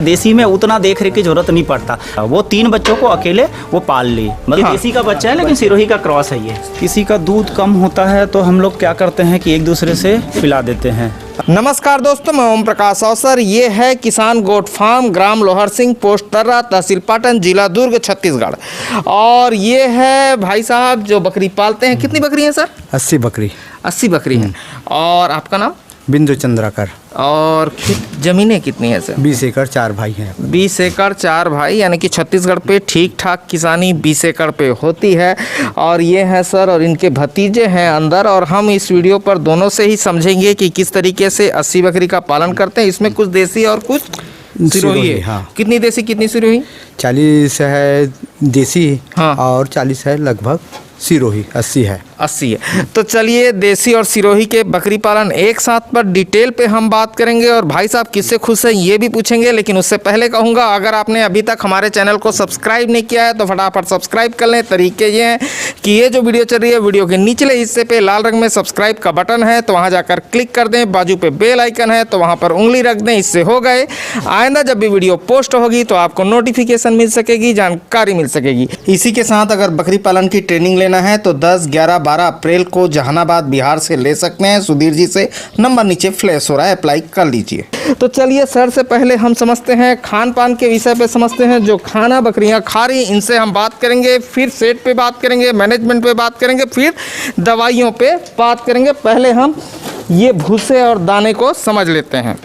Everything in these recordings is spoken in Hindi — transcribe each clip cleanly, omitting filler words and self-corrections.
देसी में उतना देख रेख की जरूरत नहीं पड़ता। वो 3 बच्चों को अकेले वो पाल ली। मतलब हाँ। देसी का बच्चा है लेकिन सिरोही का क्रॉस है ये। किसी का दूध कम होता है तो हम लोग क्या करते हैं कि एक दूसरे से पिला देते हैं। नमस्कार दोस्तों, मैं ओम प्रकाश अवसर। ये है किसान गोट फार्म, ग्राम लोहर सिंह, पोस्ट तर्रा, तहसील पाटन, जिला दुर्ग, छत्तीसगढ़। और ये है भाई साहब जो बकरी पालते हैं। कितनी बकरी हैं सर? 80 बकरी। 80 बकरी हैं। और आपका नाम? बिंदु चंद्राकर। और ज़मीनें कितनी है सर? 20 एकड़ 4 भाई हैं। 20 एकड़ 4 भाई, यानी कि छत्तीसगढ़ पे ठीक ठाक किसानी 20 एकड़ पे होती है। और ये है सर, और इनके भतीजे हैं अंदर। और हम इस वीडियो पर दोनों से ही समझेंगे कि किस तरीके से 80 बकरी का पालन करते हैं। इसमें कुछ देसी और कुछ सिरोही है। हाँ। कितनी देसी कितनी सिरोही? 40 है देसी। हाँ। और 40 है लगभग सिरोही। 80 है। 80 है। तो चलिए देसी और सिरोही के बकरी पालन एक साथ पर डिटेल पे हम बात करेंगे। और भाई साहब किससे खुश हैं ये भी पूछेंगे। लेकिन उससे पहले कहूँगा, अगर आपने अभी तक हमारे चैनल को सब्सक्राइब नहीं किया है तो फटाफट सब्सक्राइब कर लें। तरीके ये हैं कि ये जो वीडियो चल रही है, वीडियो के निचले हिस्से पे लाल रंग में सब्सक्राइब का बटन है, तो वहाँ जाकर क्लिक कर दें। बाजू पे बेल आइकन है तो वहाँ पर उंगली रख दें। इससे हो गए आइंदा जब भी वीडियो पोस्ट होगी तो आपको नोटिफिकेशन मिल सकेगी, जानकारी मिल सकेगी। इसी के साथ अगर बकरी पालन की ट्रेनिंग लेना है तो 10, 11, 12 अप्रैल को जहानाबाद बिहार से ले सकते हैं। सुधीर जी से नंबर नीचे फ्लैश हो रहा है, अप्लाई कर लीजिए। तो चलिए सर से पहले हम समझते हैं खान पान के विषय पे समझते हैं। जो खाना बकरियां खा रही इनसे हम बात करेंगे, फिर सेट पे बात करेंगे, मैनेजमेंट पे बात करेंगे, फिर दवाइयों पे बात करेंगे। पहले हम ये भूसे और दाने को समझ लेते हैं।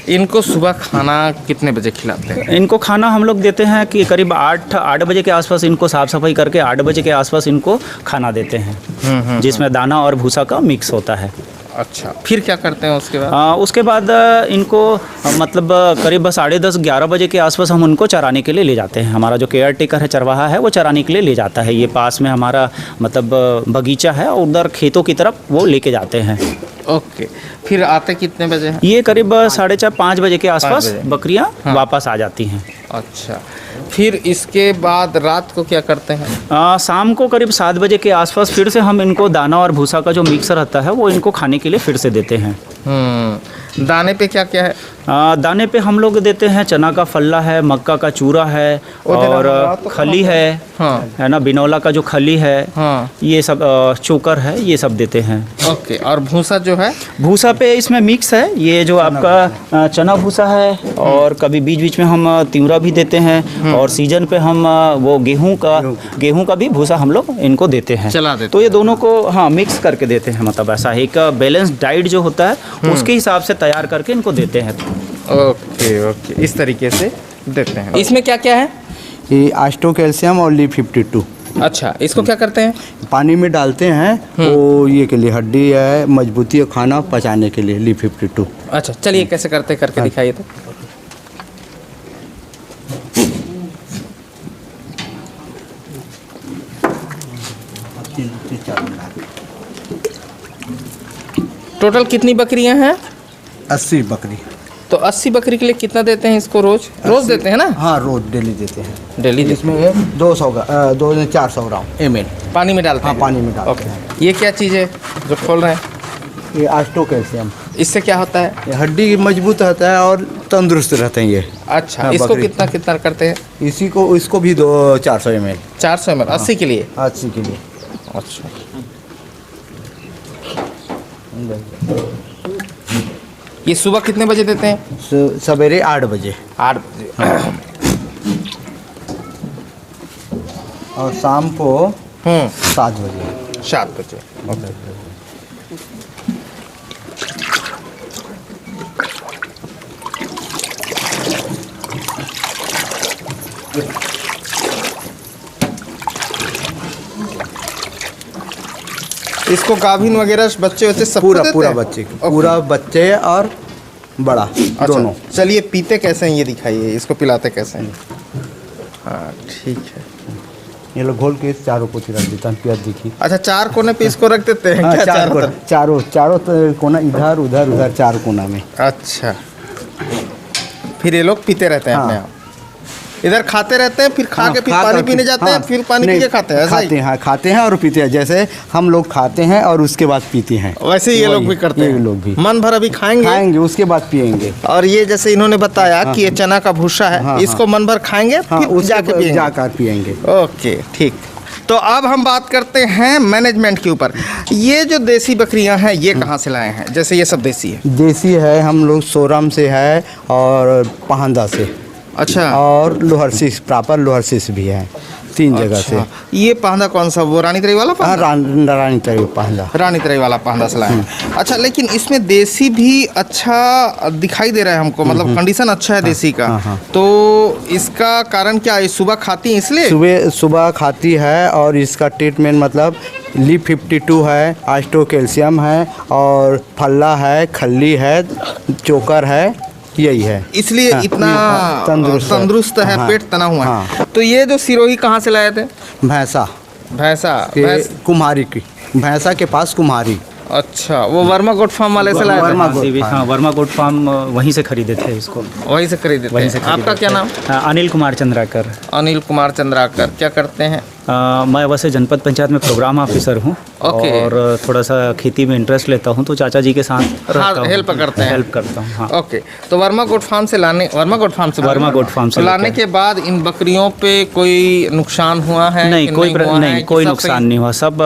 इनको सुबह खाना कितने बजे खिलाते हैं? इनको खाना हम लोग देते हैं कि करीब 8 बजे के आसपास इनको साफ़ सफाई करके 8 बजे के आसपास इनको खाना देते हैं, जिसमें दाना और भूसा का मिक्स होता है। अच्छा, फिर क्या करते हैं उसके बाद? उसके बाद इनको मतलब करीब 10:30, 11 बजे के आसपास हम उनको चराने के लिए ले जाते हैं। हमारा जो केयर टेकर है, चरवाहा है, वो चराने के लिए ले जाता है। ये पास में हमारा मतलब बगीचा है और उधर खेतों की तरफ वो लेके जाते हैं। ओके, फिर आते कितने बजे हैं? ये करीब 4:30, 5 बजे के आसपास बकरियां वापस आ जाती हैं। अच्छा, फिर इसके बाद रात को क्या करते हैं? शाम को करीब 7 बजे के आसपास फिर से हम इनको दाना और भूसा का जो मिक्सर रहता है वो इनको खाने के लिए फिर से देते हैं। दाने पे क्या क्या है? दाने पे हम लोग देते हैं चना का फल्ला है, मक्का का चूरा है और खली है। हाँ। है ना, बिनौला का जो खली है। हाँ। ये सब चोकर है, ये सब देते हैं। ओके, और भूसा जो है? भूसा पे इसमें मिक्स है। ये जो आपका चना भूसा है और कभी बीच बीच में हम तिवरा भी देते हैं। और सीजन पे हम वो गेहूं का भी भूसा हम लोग इनको देते हैं, चला देते। तो ये दोनों को हाँ मिक्स करके देते हैं। मतलब ऐसा एक बैलेंस डाइट जो होता है उसके हिसाब से तैयार करके इनको देते हैं। ओके ओके, इस तरीके से देते हैं। इसमें क्या क्या है? ये आस्टो कैल्शियम और ली 52। अच्छा, इसको क्या करते हैं? पानी में डालते हैं। वो ये के लिए हड्डी है, मजबूती है, खाना पचाने के लिए ली 52। अच्छा, चलिए कैसे करते करके दिखाइए तो। टोटल कितनी बकरियां हैं? 80 बकरी। तो 80 बकरी के लिए कितना देते हैं इसको? रोज देते हैं ना? हाँ, रोज डेली देते हैं। डेली इसमें 400 ग्राम ml पानी में डालते हैं। हाँ, पानी में डालते हैं। ये क्या चीज़ है जो खोल रहे हैं? ये आस्टो कैल्शियम। इससे क्या होता है? ये हड्डी मजबूत रहता है और तंदुरुस्त रहते हैं ये। अच्छा, हाँ, इसको कितना करते हैं? इसको भी 400 ml। 400 ml 80 के लिए? 80 के लिए। अच्छा, ये सुबह कितने बजे देते हैं? सवेरे 8 बजे। 8 बजे। और शाम को 7 बजे। 7 बजे। इसको गाभिन वगैरह बच्चे सब पूरा बच्चे और बड़ा। अच्छा, दोनों। चलिए पीते कैसे हैं ये दिखाइए, इसको पिलाते कैसे हैं? हाँ ठीक है, ये लोग घोल के चारों को रख देता है। पिया देखिए। अच्छा, 4 कोने पे इसको रख देते हैं? क्या चारों कोना, इधर उधर 4 कोना में। अच्छा, फिर ये लोग पीते रहते हैं अपने आप। इधर खाते रहते हैं, फिर खा के फिर पानी पीने जाते हैं, फिर पानी पी के खाते हैं, ऐसा ही? खाते हैं, खाते हैं और पीते हैं। जैसे हम लोग खाते हैं और उसके बाद पीते हैं, वैसे ही ये लोग भी करते हैं। ये लोग भी मन भर अभी खाएंगे उसके बाद पिएंगे। और ये जैसे इन्होंने बताया कि ये चना का भूसा है, इसको मन भर खाएंगे, फिर जाकर पिएंगे। ओके, ठीक। तो अब हम बात करते हैं मैनेजमेंट के ऊपर। ये जो देसी बकरियां हैं, ये कहाँ से लाए हैं? जैसे ये सब देसी है? देसी है, हम लोग सोरम से है और पहांदा से। अच्छा। और लोहरसिस, प्रॉपर लोहरसिस भी है, 3 जगह से। ये पांदा कौन सा, वो रानी तराई वाला पांदा? रानी तराई पांदा, रानी तराई वाला पांदा से लाए हैं। अच्छा, लेकिन इसमें देसी भी अच्छा दिखाई दे रहा है हमको, मतलब कंडीशन अच्छा है देसी का। तो इसका कारण क्या है? सुबह खाती है इसलिए? सुबह खाती है और इसका ट्रीटमेंट मतलब लीफ 52 है, आस्टो कैल्शियम है और फल्ला है, खल्ली है, चोकर है, यही है, इसलिए इतना तंदुरुस्त है, पेट तना हुआ है। तो ये जो सिरोही कहाँ से लाए थे? भैंसा कुम्हारी की, भैंसा के पास कुम्हारी। अच्छा, वो वर्मा गोट फार्म वाले से लाए थे? वर्मा गोट फार्म वहीं से खरीदे थे इसको, वहीं से खरीदे थे। आपका क्या नाम? अनिल कुमार चंद्राकर। अनिल कुमार चंद्राकर, क्या करते हैं? मैं वैसे जनपद पंचायत में प्रोग्राम ऑफिसर हूँ और थोड़ा सा खेती में इंटरेस्ट लेता हूँ, तो चाचा जी के साथ हेल्प करता हूँ। हाँ। ओके, तो वर्मा गोट फार्म से लाने के बाद इन बकरियों पे कोई नुकसान हुआ है? नहीं, कोई नुकसान नहीं हुआ। सब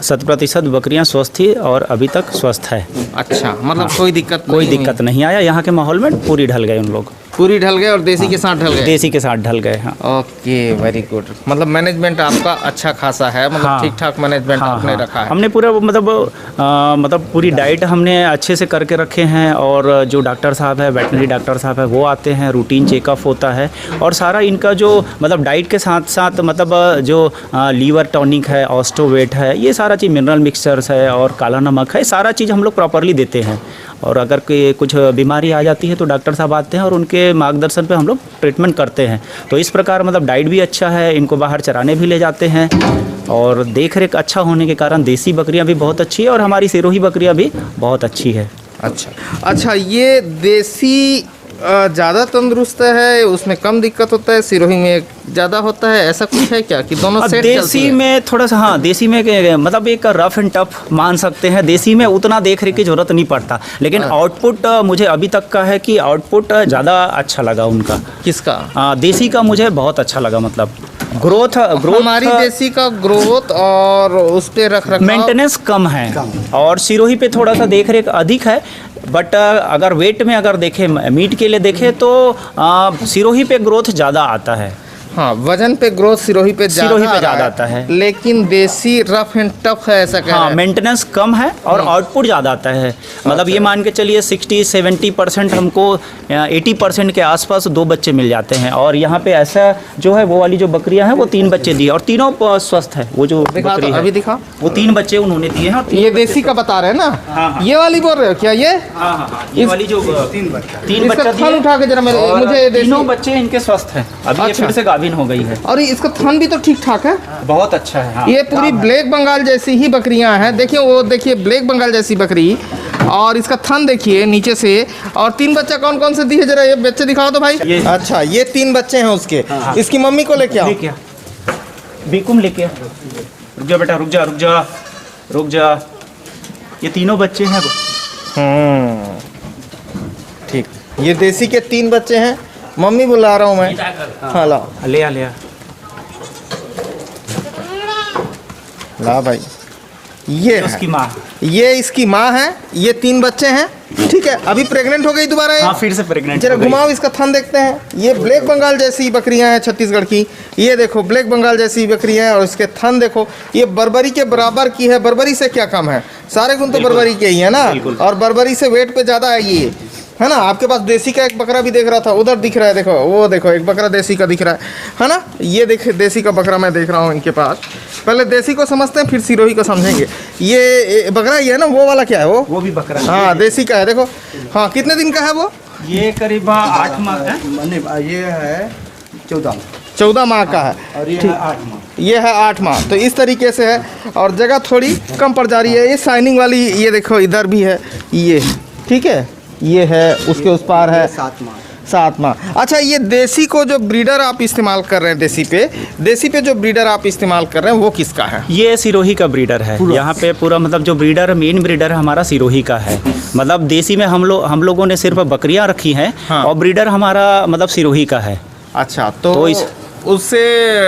100% बकरियाँ स्वस्थ थी और अभी तक स्वस्थ है। अच्छा, मतलब कोई दिक्कत नहीं आया। यहाँ के माहौल में पूरी ढल गए उन लोग, पूरी ढल गए और देसी के साथ ढल गए। देसी के साथ ढल गए। हाँ। Okay, very good. मतलब मैनेजमेंट आपका अच्छा खासा है, मतलब ठीक ठाक मैनेजमेंट आपने रखा है। हमने पूरा मतलब पूरी डाइट हमने अच्छे से करके रखे हैं और जो डॉक्टर साहब है, वेटनरी डॉक्टर साहब है, वो आते हैं, रूटीन चेकअप होता है और सारा इनका जो मतलब डाइट के साथ साथ मतलब जो लीवर टॉनिक है, ऑस्टोवेट है, ये सारा चीज़, मिनरल मिक्सचर्स है और काला नमक है, सारा चीज़ हम लोग प्रॉपरली देते हैं। और अगर कुछ बीमारी आ जाती है तो डॉक्टर साहब आते हैं और उनके मार्गदर्शन पे हम लोग ट्रीटमेंट करते हैं। तो इस प्रकार मतलब डाइट भी अच्छा है, इनको बाहर चराने भी ले जाते हैं और देख रेख अच्छा होने के कारण देसी बकरियां भी बहुत अच्छी है और हमारी सिरोही बकरियां भी बहुत अच्छी है। अच्छा, ये देसी ज़्यादा तंदुरुस्त है, उसमें कम दिक्कत होता है, सिरोही में ज़्यादा होता है, ऐसा कुछ है क्या कि दोनों सेट? देसी में थोड़ा सा, हाँ, देसी में मतलब एक रफ एंड टफ मान सकते हैं। देसी में उतना देख रेख की जरूरत नहीं पड़ता, लेकिन आउटपुट मुझे अभी तक का है कि आउटपुट ज़्यादा अच्छा लगा उनका। किसका? देसी का मुझे बहुत अच्छा लगा, मतलब ग्रोथ हमारी देसी का ग्रोथ और उस पे रख मेंटेनेंस कम है और सिरोही पे थोड़ा सा देख रेख अधिक है। बट अगर वेट में अगर देखें, मीट के लिए देखें तो सिरोही पे ग्रोथ ज़्यादा आता है। हाँ, वजन पे ग्रोथ सिरोही पे ज़्यादा आता है, लेकिन देसी रफ एंड टफ है, ऐसा क्या? हाँ, मेंटेनेंस कम है और आउटपुट ज़्यादा आता है। मतलब ये मान के चलिए 60-70% हमको 80% के आसपास 2 बच्चे मिल जाते हैं। और यहाँ पे ऐसा जो है, वो वाली जो बकरियाँ हैं वो 3 बच्चे दिए और तीनों स्वस्थ है। वो जो बकरी है, अभी दिखा, वो 3 बच्चे उन्होंने दिए हैं। ये देसी का बता रहे हैं ना? हाँ। ये वाली बोल रहे हो क्या? ये ये वाली जो 3 बच्चा थन उठा के जरा मुझे, तीनों बच्चे इनके स्वस्थ हैं। अभी फिर से गाभिन हो गई है और इसका थन भी तो ठीक ठाक है, बहुत अच्छा है। हाँ, ये पूरी ब्लैक बंगाल जैसी ही बकरियां हैं। देखिए, वो देखिए ब्लैक बंगाल जैसी बकरी, और इसका थन देखिए नीचे से। और 3 बच्चा कौन कौन से दिए, जरा ये बच्चे दिखाओ तो भाई। अच्छा, ये 3 बच्चे हैं उसके। हाँ। इसकी मम्मी को लेके आओ, बीकुम लेके आ। रुक जा बेटा, रुक जा। ये तीनों बच्चे हैं। ठीक, ये देसी के 3 बच्चे हैं। मम्मी बुला रहा हूँ मैं। हाँ, लाओ, ले आ। ला भाई, ये उसकी माँ, ये इसकी माँ है। ये 3 बच्चे हैं, ठीक है। अभी प्रेग्नेंट हो गई दोबारा? हाँ, फिर से प्रेग्नेंट। जरा घुमाओ, इसका थन देखते हैं। ये ब्लैक बंगाल जैसी बकरियां हैं छत्तीसगढ़ की। ये देखो, ब्लैक बंगाल जैसी बकरियां हैं और इसके थन देखो। ये बर्बरी के बराबर की है। बर्बरी से क्या कम है? सारे गुण तो बर्बरी के ही है ना। और बर्बरी से वेट पे ज़्यादा है ये, है ना। आपके पास देसी का एक बकरा भी देख रहा था, उधर दिख रहा है, देखो वो देखो, एक बकरा देसी का दिख रहा है ना। ये देख, देसी का बकरा मैं देख रहा हूँ इनके पास। पहले देसी को समझते हैं, फिर सिरोही को समझेंगे। ये बकरा ये है ना, वो वाला क्या है? वो भी बकरा, हाँ, देसी का है। देखो, हाँ, कितने दिन का है वो? ये करीब 8 माह है। ये है 14 माह का है और ये है 8 माह। ये है 8 माह। तो इस तरीके से है और जगह थोड़ी कम पड़ जा रही है। ये शाइनिंग वाली, ये देखो इधर भी है, ये ठीक है। ये है, उसके उस पार है 7 माह। 7 माह। अच्छा, ये देसी को जो ब्रीडर आप इस्तेमाल कर रहे हैं, देसी पे जो ब्रीडर आप इस्तेमाल कर रहे हैं वो किसका है? ये सिरोही का ब्रीडर है। यहाँ पे पूरा मतलब जो ब्रीडर मेन ब्रीडर हमारा सिरोही का है। मतलब देसी में हम लोगों ने सिर्फ बकरियां रखी हैं। हाँ। और ब्रीडर हमारा मतलब सिरोही का है। अच्छा, तो उससे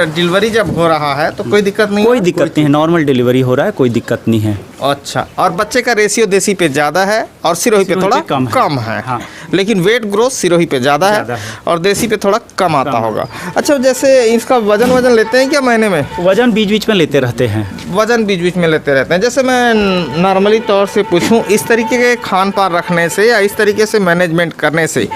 डिलीवरी जब हो रहा है तो कोई दिक्कत नहीं? कोई दिक्कत नहीं है, नॉर्मल डिलीवरी हो रहा है, कोई दिक्कत नहीं है। अच्छा, और बच्चे का रेशियो देसी पे ज़्यादा है और सिरोही पे थोड़ा कम है। हाँ। लेकिन वेट ग्रोथ सिरोही पे ज़्यादा है और देसी पे थोड़ा कम आता होगा। अच्छा, जैसे इसका वजन लेते हैं क्या महीने में? वजन बीच बीच में लेते रहते हैं। वजन बीच बीच में लेते रहते हैं। जैसे मैं नॉर्मली तौर से पूछूं, इस तरीके के खान पान रखने से या इस तरीके से मैनेजमेंट करने से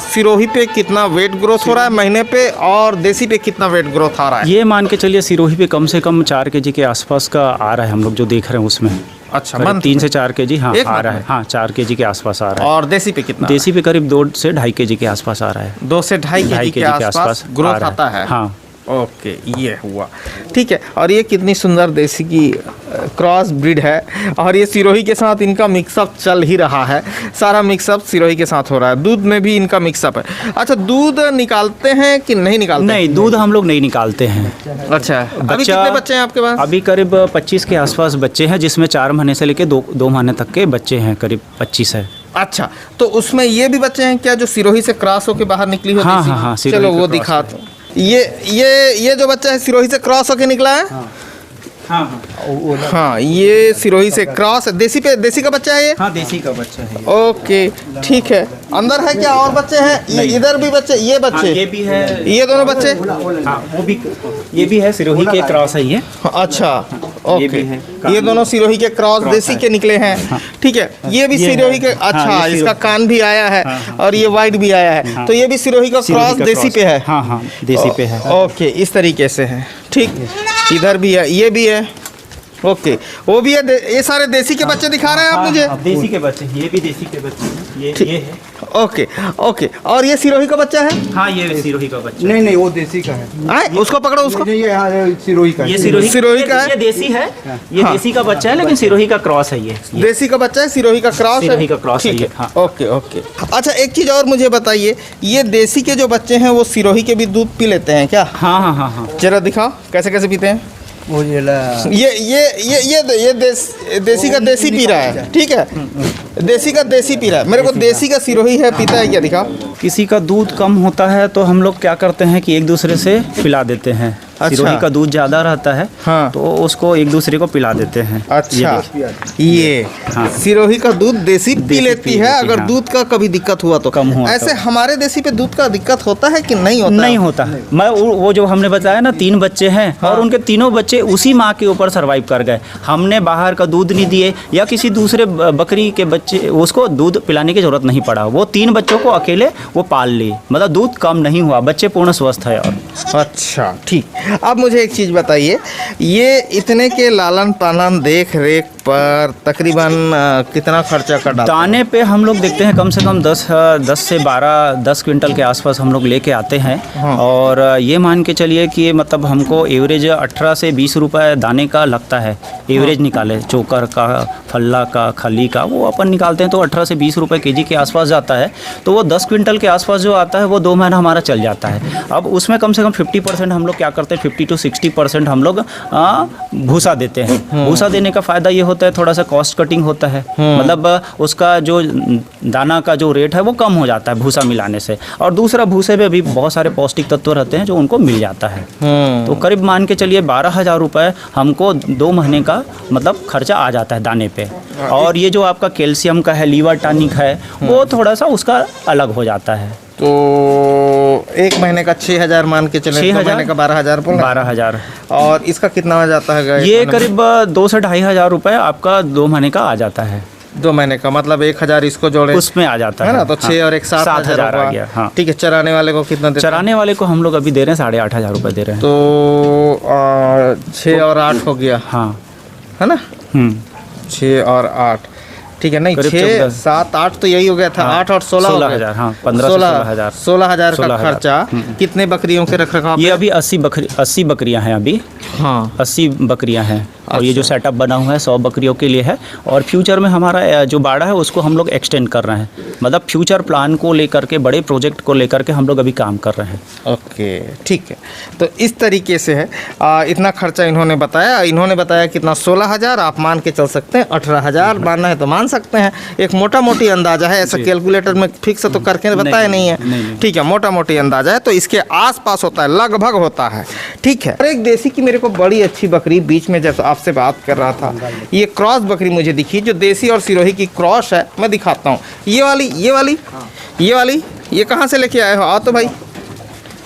सिरोही पे कितना वेट ग्रोथ हो रहा है महीने पे और देसी पे कितना वेट ग्रोथ आ रहा है? ये मान के चलिए सिरोही पे कम से कम 4 kg के आसपास का आ रहा है, हम लोग जो देख रहे हैं उसमें। अच्छा, करीब 3 से 4 kg हाँ आ रहा है। हाँ, 4 kg के आसपास आ रहा है। और देसी पे कितना? देसी पे करीब 2 से 2.5 kg के आसपास आ रहा है। 2 से 2.5 kg के आसपास ग्रोथ आता है। हाँ, ओके, ये हुआ, ठीक है। और ये कितनी सुंदर देसी की क्रॉस ब्रीड है और ये सिरोही के साथ इनका मिक्सअप चल ही रहा है। सारा मिक्सअप सिरोही के साथ हो रहा है। दूध में भी इनका मिक्सअप है। अच्छा, दूध निकालते हैं कि नहीं निकालते? नहीं, दूध हम लोग नहीं निकालते हैं। अच्छा, अभी कितने बच्चे हैं आपके पास? अभी करीब 25 के आसपास बच्चे हैं, जिसमें 4 महीने से लेके 2 महीने तक के बच्चे हैं, करीब 25 है। अच्छा, तो उसमें ये भी बच्चे हैं क्या जो सिरोही से क्रॉस होकर बाहर निकली हो? हाँ हाँ हाँ, चलो वो दिखा दो। ये जो बच्चा है सिरोही से क्रॉस होके निकला है। हाँ हाँ हाँ, ये सिरोही से क्रॉस देसी का बच्चा है ये? हाँ, देसी का बच्चा है। ओके, ठीक है। अंदर है क्या और बच्चे हैं? इधर भी बच्चे, ये बच्चे? हाँ, ये भी है। ये दोनों बच्चे? हाँ, वो भी, ये भी है सिरोही के क्रॉस है ये। अच्छा, ये ओके। भी है। ये दोनों सिरोही के क्रॉस देसी के निकले हैं, ठीक है। ये भी सिरोही के, अच्छा, इसका कान भी आया है और ये वाइट भी आया है, तो ये भी सिरोही का क्रॉस देसी पे है। हाँ हाँ, देसी पे है। ओके, इस तरीके से है, ठीक। इधर भी है, ये भी है, ओके, वो भी है। ये सारे देसी के बच्चे दिखा रहे हैं आप मुझे? देसी के बच्चे, ये भी देसी के बच्चे हैं। ये है। ओके ओके, और ये सिरोही का बच्चा है? हाँ, ये सिरोही का बच्चा। नहीं, वो देसी का है। उसको पकड़ो, उसको। ये सिरोही का है। ये सिरोही का है। ये देसी है। ये देसी का बच्चा है, लेकिन सिरोही का क्रॉस है ये। देसी का बच्चा है, सिरोही का क्रॉस है। सिरोही का क्रॉस है ठीक ये। हाँ। Okay okay. अच्छा, एक चीज़ और मुझे बताइए, ये देसी के जो बच्चे हैं वो सिरोही के भी दूध पी लेते हैं क्या? हाँ हाँ हाँ हाँ। जरा दिखाओ कैसे कैसे पीते हैं। वो ये देसी का देसी पी रहा है, ठीक है। देसी का देसी पी रहा है। मेरे को देसी का सिरोही है पीता है क्या, दिखाओ। किसी का दूध कम होता है तो हम लोग क्या करते हैं कि एक दूसरे से पिला देते हैं। अच्छा। सिरोही का दूध ज़्यादा रहता है। हाँ। तो उसको एक दूसरे को पिला देते हैं। अच्छा, ये हाँ। सिरोही का दूध देसी पी लेती है। अगर हाँ। दूध का कभी दिक्कत हुआ तो कम हुआ ऐसे हमारे देसी पे दूध का दिक्कत होता है कि नहीं होता? नहीं होता। मैं वो जो हमने बताया ना, 3 बच्चे हैं। हाँ। और उनके तीनों बच्चे उसी माँ के ऊपर सरवाइव कर गए। हमने बाहर का दूध नहीं दिए या किसी दूसरे बकरी के बच्चे उसको दूध पिलाने की जरूरत नहीं पड़ा। वो 3 बच्चों को अकेले वो पाल ली। मतलब दूध कम नहीं हुआ, बच्चे पूर्ण स्वस्थ है। और अच्छा, ठीक। अब मुझे एक चीज़ बताइए, ये इतने के लालन पालन देख रेख पर तकरीबन कितना खर्चा कर डालते हैं? दाने पे हम लोग देखते हैं कम से कम 10 से 10 क्विंटल के आसपास हम लोग लेके आते हैं। हाँ। और ये मान के चलिए कि मतलब हमको एवरेज 18 से 20 रुपए दाने का लगता है। एवरेज निकाले, चोकर का, फल्ला का, खली का, वो अपन निकालते हैं तो 18 से 20 रुपए केजी के आसपास जाता है। तो वो 10 क्विंटल के आसपास जो आता है वो 2 महीना हमारा चल जाता है। अब उसमें कम से कम 50% हम लोग क्या करते हैं, 50 to 60% हम लोग भूसा देते हैं। भूसा देने का फ़ायदा ये होता है, थोड़ा सा कॉस्ट कटिंग होता है। मतलब उसका जो दाना का जो रेट है वो कम हो जाता है भूसा मिलाने से। और दूसरा, भूसे में भी बहुत सारे पौष्टिक तत्व रहते हैं जो उनको मिल जाता है। तो करीब मान के चलिए 12,000 रुपये हमको 2 महीने का मतलब खर्चा आ जाता है दाने पे। और ये जो आपका कैल्शियम का है, लीवर टॉनिक है, वो थोड़ा सा उसका अलग हो जाता है। तो 1 महीने का 6,000 मान के चले, 2 महीने का 12,000 बोला? 12,000। और इसका कितना हो जाता है? ये करीब 2 से 2,500 रुपये आपका 2 महीने का आ जाता है। 2 महीने का मतलब 1,000 इसको जोड़े उसमें आ जाता है ना, तो 6 और 1 7,000 आ गया। हाँ, ठीक है। चराने वाले को कितना देते हैं? चराने वाले को हम लोग अभी दे रहे हैं 8,500 रुपये दे रहे हैं। तो 6 और 8 हो गया, हाँ, है ना। 6 और 8, ठीक है। नहीं, 6 7 8 तो यही हो गया था। 8 और 16,000। हाँ, 15 से 16,000। 16,000 का खर्चा। कितने बकरियों के रख रखाव? ये अभी 80 बकरियां हैं अभी। हाँ, 80 बकरियां हैं। और ये जो सेटअप बना हुआ है 100 बकरियों के लिए है। और फ्यूचर में हमारा जो बाड़ा है उसको हम लोग एक्सटेंड कर रहे हैं, मतलब फ्यूचर प्लान को लेकर के, बड़े प्रोजेक्ट को लेकर के हम लोग अभी काम कर रहे हैं। ओके, ठीक है। तो इस तरीके से है, इतना खर्चा इन्होंने बताया कितना, 16,000, आप मान के चल सकते हैं 18,000 मानना है तो मान सकते हैं। एक मोटा मोटी अंदाजा है, ऐसा कैलकुलेटर में फिक्स तो करके बताया नहीं है, ठीक है, मोटा मोटी अंदाजा है, तो इसके आसपास होता है, लगभग होता है, ठीक है। और एक देसी की मेरे को बड़ी अच्छी बकरी बीच में जब आपसे बात कर रहा था, ये क्रॉस बकरी मुझे दिखी, जो देसी और सिरोही की क्रॉस है। मैं दिखाता हूँ, ये वाली ये कहाँ से लेके आए हो? आओ तो भाई।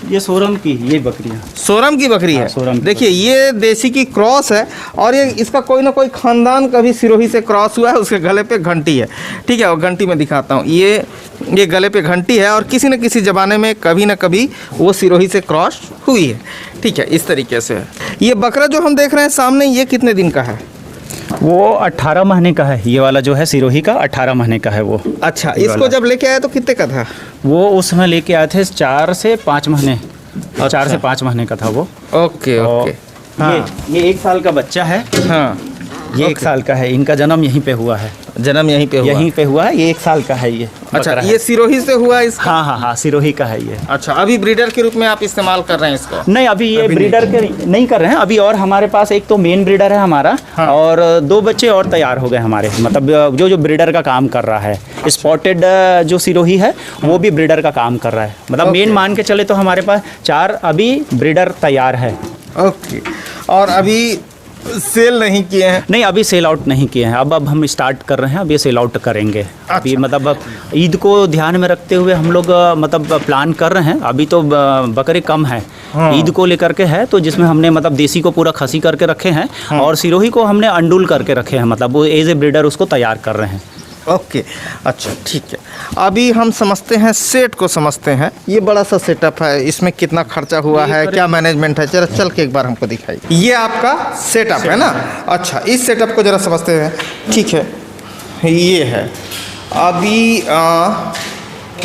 ये सोरम की ये बकरियाँ, सोरम की बकरी है। सोरम की देखिए ये देसी की क्रॉस है, और ये इसका कोई ना कोई खानदान कभी सिरोही से क्रॉस हुआ है। उसके गले पे घंटी है, ठीक है, और घंटी में दिखाता हूँ, ये गले पे घंटी है, और किसी न किसी ज़माने में कभी ना कभी वो सिरोही से क्रॉस हुई है, ठीक है, इस तरीके से है। ये बकरा जो हम देख रहे हैं सामने, ये कितने दिन का है? वो 18 महीने का है। ये वाला जो है सिरोही का 18 महीने का है वो। अच्छा, इसको जब लेके आए तो कितने का था? वो उस समय लेके आए थे 4 से 5 महीने, 4 से 5 महीने का था वो। Okay okay. हाँ, ये 1 साल का बच्चा है। हाँ, ये 1 साल का है, इनका जन्म यहीं पे हुआ है। जन्म यहीं पे हुआ है। ये 1 साल का है ये। अच्छा, ये सिरोही से हुआ इसका? हाँ, सिरोही का है ये। अच्छा, अभी ब्रीडर के रूप में आप इस्तेमाल कर रहे हैं इसको? नहीं, अभी ये ब्रीडर के नहीं कर रहे हैं अभी। और हमारे पास एक तो मेन ब्रीडर है हमारा, हाँ। और 2 बच्चे और तैयार हो गए हमारे, मतलब जो ब्रीडर का काम कर रहा है। स्पॉटेड जो सिरोही है वो भी ब्रीडर का काम कर रहा है, मतलब मेन मान के चले तो हमारे पास 4 अभी ब्रीडर तैयार है। ओके, और अभी सेल नहीं किए हैं? नहीं, अभी सेल आउट नहीं किए हैं। अब हम स्टार्ट कर रहे हैं, अब ये सेल आउट करेंगे। अभी मतलब अब ईद को ध्यान में रखते हुए हम लोग मतलब प्लान कर रहे हैं। अभी तो बकरे कम है, हाँ। ईद को लेकर के है, तो जिसमें हमने मतलब देसी को पूरा खसी करके रखे हैं, हाँ। और सिरोही को हमने अंडुल करके रखे हैं, मतलब वो एज ए ब्रीडर उसको तैयार कर रहे हैं। ओके, अच्छा, ठीक है। अभी हम समझते हैं, सेट को समझते हैं। ये बड़ा सा सेटअप है, इसमें कितना खर्चा हुआ है, क्या मैनेजमेंट है, जरा चल के एक बार हमको दिखाइए। ये आपका सेटअप है ना? अच्छा, इस सेटअप को जरा समझते हैं, ठीक है। ये है अभी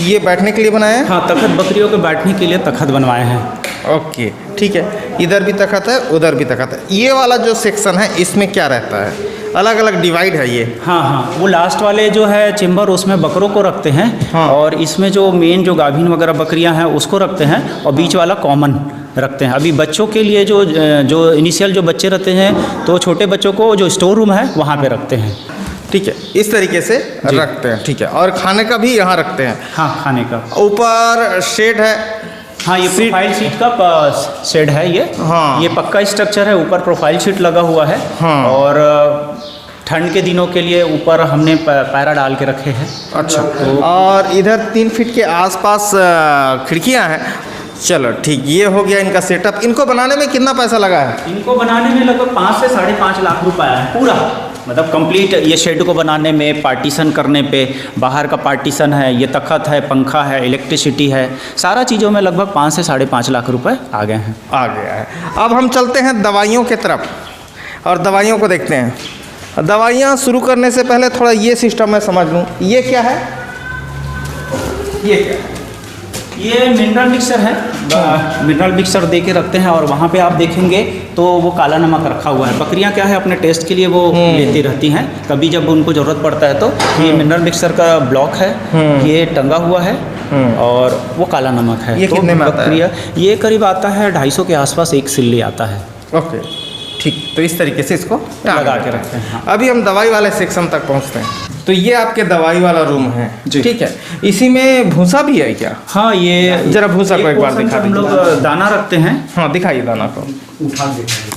ये बैठने के लिए बनाया है? हाँ, तखत बकरियों के बैठने के लिए तखत बनवाए हैं। ओके, ठीक है, इधर भी तखत है, उधर भी तखत है। ये वाला जो सेक्शन है, इसमें क्या रहता है? अलग अलग डिवाइड है ये? हाँ, वो लास्ट वाले जो है चेम्बर, उसमें बकरों को रखते हैं। हाँ। और इसमें जो मेन जो गाभिन वगैरह बकरियां हैं उसको रखते हैं, और बीच वाला कॉमन रखते हैं। अभी बच्चों के लिए जो इनिशियल जो बच्चे रहते हैं, तो छोटे बच्चों को जो स्टोर रूम है वहाँ पे रखते हैं। ठीक है, इस तरीके से रखते हैं, ठीक है। और खाने का भी यहाँ रखते हैं? हाँ, खाने का। ऊपर शेड है? हाँ, ये प्रोफाइल शीट का शेड है ये। हाँ। ये पक्का स्ट्रक्चर है, ऊपर प्रोफाइल शीट लगा हुआ है। हाँ। और ठंड के दिनों के लिए ऊपर हमने पैरा डाल के रखे हैं। अच्छा, और इधर 3 फीट के आसपास खिड़कियाँ हैं। चलो ठीक, ये हो गया इनका सेटअप। इनको बनाने में कितना पैसा लगा है? इनको बनाने में लगभग 5 से 5.5 लाख रुपया है पूरा, मतलब कंप्लीट। ये शेड को बनाने में, पार्टीशन करने पे, बाहर का पार्टीशन है, ये तखत है, पंखा है, इलेक्ट्रिसिटी है, सारा चीज़ों में लगभग 5 से 5.5 लाख रुपए आ गए हैं। आ गया है। अब हम चलते हैं दवाइयों के तरफ और दवाइयों को देखते हैं। दवाइयाँ शुरू करने से पहले थोड़ा ये सिस्टम मैं समझ लूँ। ये क्या है? ये क्या है? ये मिनरल मिक्सर है। मिनरल मिक्सर दे के रखते हैं, और वहाँ पे आप देखेंगे तो वो काला नमक रखा हुआ है। बकरियाँ क्या है, अपने टेस्ट के लिए वो लेती रहती हैं, कभी जब उनको ज़रूरत पड़ता है तो। ये मिनरल मिक्सर का ब्लॉक है, ये टंगा हुआ है, और वो काला नमक है। ये कितने में आता है? ये करीब आता है 250 के आसपास एक सिल्ली आता है। ओके, ठीक। तो इस तरीके से इसको लगा के रखते हैं। हाँ। अभी हम दवाई वाले सेक्शन तक पहुंचते हैं। तो ये आपके दवाई वाला रूम है, जी। ठीक है। इसी में भूसा भी है क्या? हाँ, ये जरा भूसा को एक बार दिखा हम लोग दीजिए। दाना रखते हैं। हाँ, दिखाइए दाना को। उठा दिखाइए।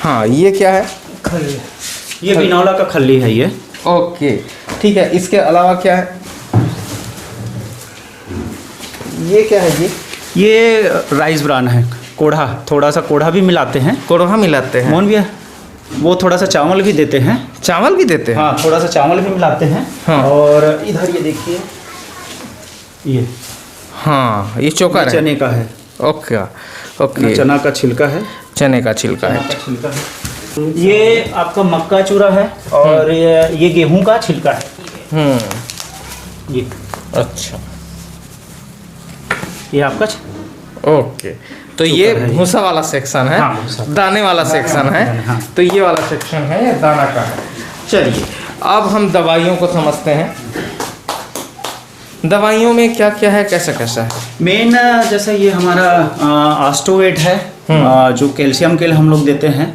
हाँ, ये क्या है? खल्ली। ये बिनौला का खल्ली है ये। ओके, ठीक है। इसके अलावा क्या है? ये क्या है जी? ये राइस ब्रान है, कोढ़ा, थोड़ा सा कोढ़ा भी मिलाते हैं। कोढ़ा मिलाते हैं? मोहन भैया, वो थोड़ा सा चावल भी देते हैं। चावल भी देते हैं? हाँ, थोड़ा सा चावल भी मिलाते हैं। हाँ। और इधर ये देखिए, ये हाँ, ये चोकर है? चने का है। ओके ओके, चना का छिलका है। चने का छिलका है। छिलका है। ये आपका मक्का चूरा है, और ये गेहूं का छिलका है। ये अच्छा, ये आपका ओके, तो ये भूसा वाला सेक्शन है, हाँ, भूसा। दाने वाला सेक्शन है, हाँ। तो ये वाला सेक्शन है ये दाना का है। चलिए अब हम दवाइयों को समझते हैं। दवाइयों में क्या क्या है, कैसा कैसा है? मेन जैसे ये हमारा आस्टोवेट है, जो कैल्शियम के लिए हम लोग देते हैं,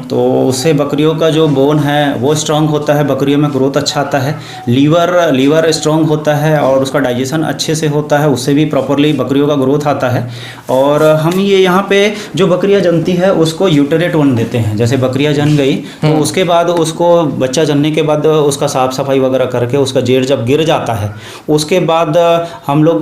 तो उससे बकरियों का जो बोन है वो स्ट्रांग होता है, बकरियों में ग्रोथ अच्छा आता है। लीवर स्ट्रांग होता है और उसका डाइजेशन अच्छे से होता है, उससे भी प्रॉपरली बकरियों का ग्रोथ आता है। और हम ये यहाँ पे जो बकरियाँ जनती है उसको यूटेरेट वन देते हैं। जैसे बकरियाँ जन गई तो उसके बाद उसको बच्चा जनने के बाद उसका साफ़ सफाई वगैरह करके उसका जेर जब गिर जाता है, उसके बाद हम लोग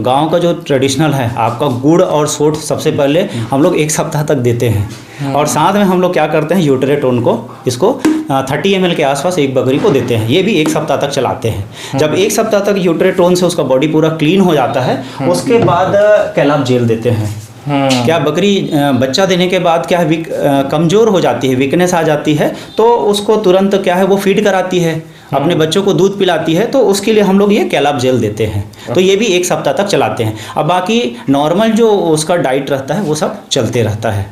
गाँव का जो ट्रेडिशनल है आपका गुड़ और सोंठ सबसे पहले हम लोग 1 सप्ताह तक देते हैं। और साथ में हम लोग क्या करते हैं, यूटेरेटोन को इसको 30 ml के आसपास एक बकरी को देते हैं। ये भी 1 सप्ताह तक चलाते हैं। जब 1 सप्ताह तक यूटेरेटोन से उसका बॉडी पूरा क्लीन हो जाता है, उसके बाद कैलाब जेल देते हैं। क्या बकरी बच्चा देने के बाद क्या है कमज़ोर हो जाती है, वीकनेस आ जाती है, तो उसको तुरंत क्या है वो फीड कराती है, अपने बच्चों को दूध पिलाती है, तो उसके लिए हम लोग ये कैलाब जेल देते हैं। तो ये भी 1 सप्ताह तक चलाते हैं। अब बाकी नॉर्मल जो उसका डाइट रहता है वो सब चलते रहता है।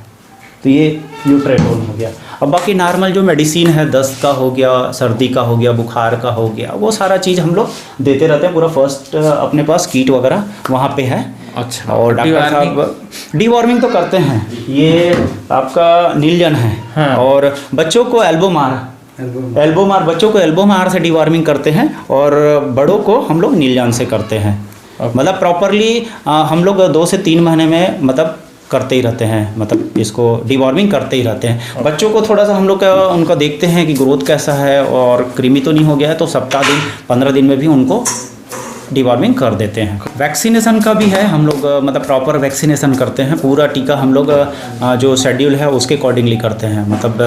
तो ये यूटेरेटोन हो गया। अब बाकी नॉर्मल जो मेडिसिन है, दस्त का हो गया, सर्दी का हो गया, बुखार का हो गया, वो सारा चीज़ हम लोग देते रहते हैं। पूरा फर्स्ट अपने पास किट वगैरह वहाँ पे है। अच्छा, और डॉक्टर साहब डीवॉर्मिंग तो करते हैं। ये आपका नीलजन है। हाँ। और बच्चों को एल्बो मार बच्चों को एल्बो मार से डीवॉर्मिंग करते हैं, और बड़ों को हम लोग नीलजान से करते हैं। मतलब प्रॉपरली हम लोग 2 से 3 महीने में मतलब करते ही रहते हैं, मतलब इसको डीवॉर्मिंग करते ही रहते हैं। बच्चों को थोड़ा सा हम लोग उनका देखते हैं कि ग्रोथ कैसा है और कृमि तो नहीं हो गया है, तो सप्ताह दिन 15 दिन में भी उनको डीवॉर्मिंग कर देते हैं। वैक्सीनेशन का भी है, हम लोग मतलब प्रॉपर वैक्सीनेशन करते हैं। पूरा टीका हम लोग जो शेड्यूल है उसके अकॉर्डिंगली करते हैं। मतलब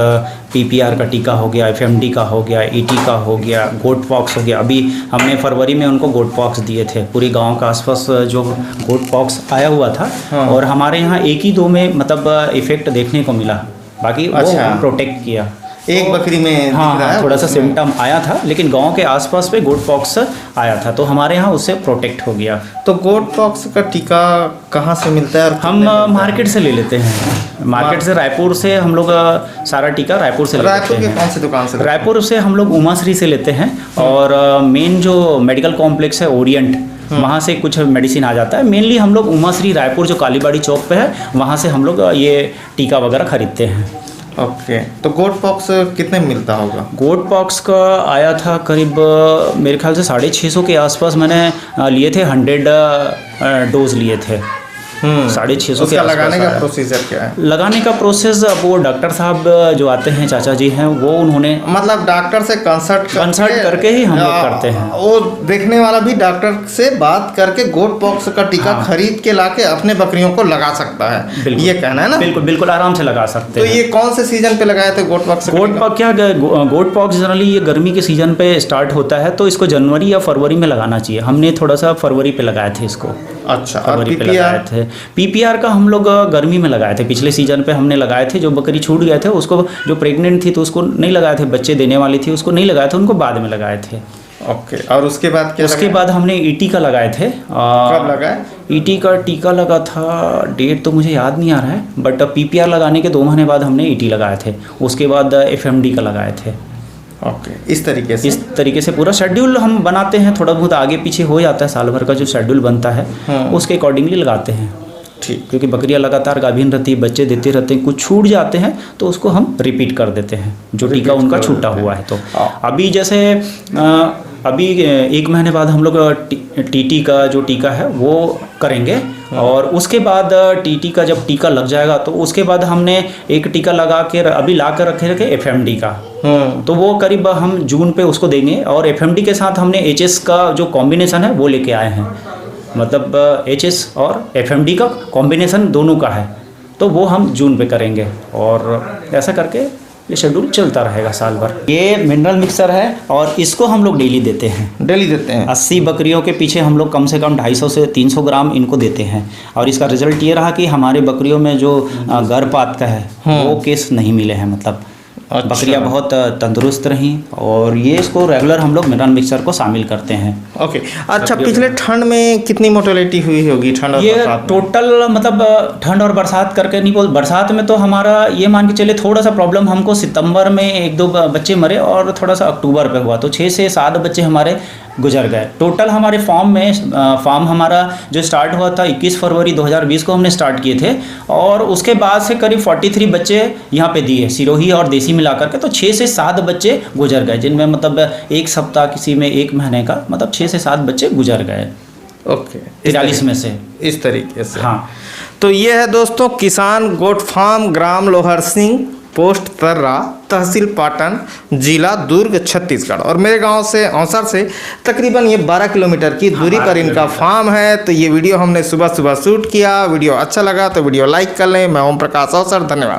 PPR का टीका हो गया, FMD का हो गया, ET का हो गया, गोट पॉक्स हो गया। अभी हमने फरवरी में उनको गोट पॉक्स दिए थे। पूरी गांव का आसपास जो गोट पॉक्स आया हुआ था। हाँ। और हमारे यहाँ 1 ही 2 में मतलब इफेक्ट देखने को मिला, बाकी अच्छा। वो प्रोटेक्ट किया। एक बकरी में हाँ, थोड़ा सा सिम्टम आया था, लेकिन गांव के आसपास पे गोट पॉक्स आया था, तो हमारे यहाँ उससे प्रोटेक्ट हो गया। तो गोट पॉक्स का टीका कहाँ से मिलता है? और हम मार्केट से ले लेते हैं। मार्केट से, रायपुर से हम लोग सारा टीका रायपुर से ले लेते हैं। रायपुर के कौन सी दुकान से? रायपुर से हम लोग उमाश्री से लेते हैं। और मेन जो मेडिकल कॉम्प्लेक्स है ओरिएंट, वहाँ से कुछ मेडिसिन आ जाता है। मेनली हम लोग उमाश्री रायपुर जो कालीबाड़ी चौक पे है, वहाँ से हम लोग ये टीका वगैरह खरीदते हैं। ओके, तो गोट पॉक्स कितने में मिलता होगा? गोट पॉक्स का आया था करीब मेरे ख्याल से 650 के आसपास मैंने लिए थे। 100 डोज लिए थे। 650 के लगाने का प्रोसीजर क्या है? लगाने का प्रोसेस अब वो डॉक्टर साहब जो आते हैं, चाचा जी हैं, वो उन्होंने मतलब डॉक्टर से कंसल्ट करके ही हम लोग करते हैं। वो देखने वाला भी डॉक्टर से बात करके गोट पॉक्स का टीका खरीद के लाके अपने बकरियों को लगा सकता है, ये कहना है ना? बिल्कुल बिल्कुल आराम से लगा सकते हैं। तो ये कौन से सीजन पे लगाए थे goat pox? Goat pox generally ये गर्मी के सीजन पे स्टार्ट होता है, तो इसको जनवरी या फरवरी में लगाना चाहिए। हमने थोड़ा सा फरवरी पे लगाए थे इसको। अच्छा, फरवरी पे लगाए थे। PPR का हम लोग गर्मी में लगाए थे। पिछले सीजन पे हमने लगाए थे। जो बकरी छूट गए थे उसको, जो प्रेग्नेंट थी तो उसको नहीं लगाए थे, बच्चे देने वाली थी उसको नहीं लगाए थे, उनको बाद में लगाए थे। ओके, और उसके बाद क्या? उसके बाद हमने ET का लगाए थे। कब लगाए? ET का टीका लगा था, डेट तो मुझे याद नहीं आ रहा है, बट PPR लगाने के 2 महीने बाद हमने ET लगाए थे। उसके बाद FMD का लगाए थे। ओके, इस तरीके से पूरा शेड्यूल हम बनाते हैं। थोड़ा बहुत आगे पीछे हो जाता है, साल भर का जो शेड्यूल बनता है उसके अकॉर्डिंगली लगाते हैं। ठीक, क्योंकि बकरियां लगातार गाभिन रहती है, बच्चे देते रहते हैं, कुछ छूट जाते हैं तो उसको हम रिपीट कर देते हैं, जो टीका उनका छूटा हुआ है। तो अभी जैसे अभी 1 महीने बाद हम लोग TT का जो टीका है वो करेंगे। और उसके बाद TT का जब टीका लग जाएगा तो उसके बाद हमने एक टीका लगा के अभी ला कर रखे FMD का। तो वो करीब हम जून पे उसको देंगे। और FMD के साथ हमने HS का जो कॉम्बिनेशन है वो लेके आए हैं। मतलब HS और FMD का कॉम्बिनेशन दोनों का है, तो वो हम जून पे करेंगे। और ऐसा करके ये शेड्यूल चलता रहेगा साल भर। ये मिनरल मिक्सर है और इसको हम लोग डेली देते हैं। डेली देते हैं? 80 बकरियों के पीछे हम लोग कम से कम 250 से 300 ग्राम इनको देते हैं। और इसका रिजल्ट ये रहा कि हमारे बकरियों में जो गर्भपात का है वो केस नहीं मिले हैं। मतलब अच्छा। बकरियां बहुत तंदुरुस्त रहीं और ये इसको रेगुलर हम लोग मिनरल मिक्सचर को शामिल करते हैं। ओके। अच्छा, पिछले ठंड में कितनी मोर्टेलिटी हुई होगी ठंड और ये बरसात में? टोटल मतलब ठंड और बरसात करके नहीं बोल, बरसात में तो हमारा ये मान के चले थोड़ा सा प्रॉब्लम हमको सितंबर में 1-2 बच्चे मरे और थोड़ा सा अक्टूबर पे हुआ, तो 6 से 7 बच्चे हमारे गुजर गए। टोटल हमारे फार्म हमारा जो स्टार्ट हुआ था 21 फरवरी 2020 को हमने स्टार्ट किए थे और उसके बाद से करीब 43 बच्चे यहाँ पे दिए, सिरोही और देसी मिलाकर के, तो 6 से 7 बच्चे गुजर गए, जिनमें मतलब 1 सप्ताह, किसी में 1 महीने का, मतलब 6 से 7 बच्चे गुजर गए। ओके, 43 में से इस तरीके से। हाँ। तो ये है दोस्तों किसान गोट फार्म, ग्राम लोहर सिंह, पोस्ट तर्रा, तहसील पाटन, जिला दुर्ग, छत्तीसगढ़। और मेरे गांव से औसर से तकरीबन ये 12 किलोमीटर की दूरी पर इनका फार्म है। तो ये वीडियो हमने सुबह सुबह शूट किया। वीडियो अच्छा लगा तो वीडियो लाइक कर लें। मैं ओम प्रकाश औसर, धन्यवाद।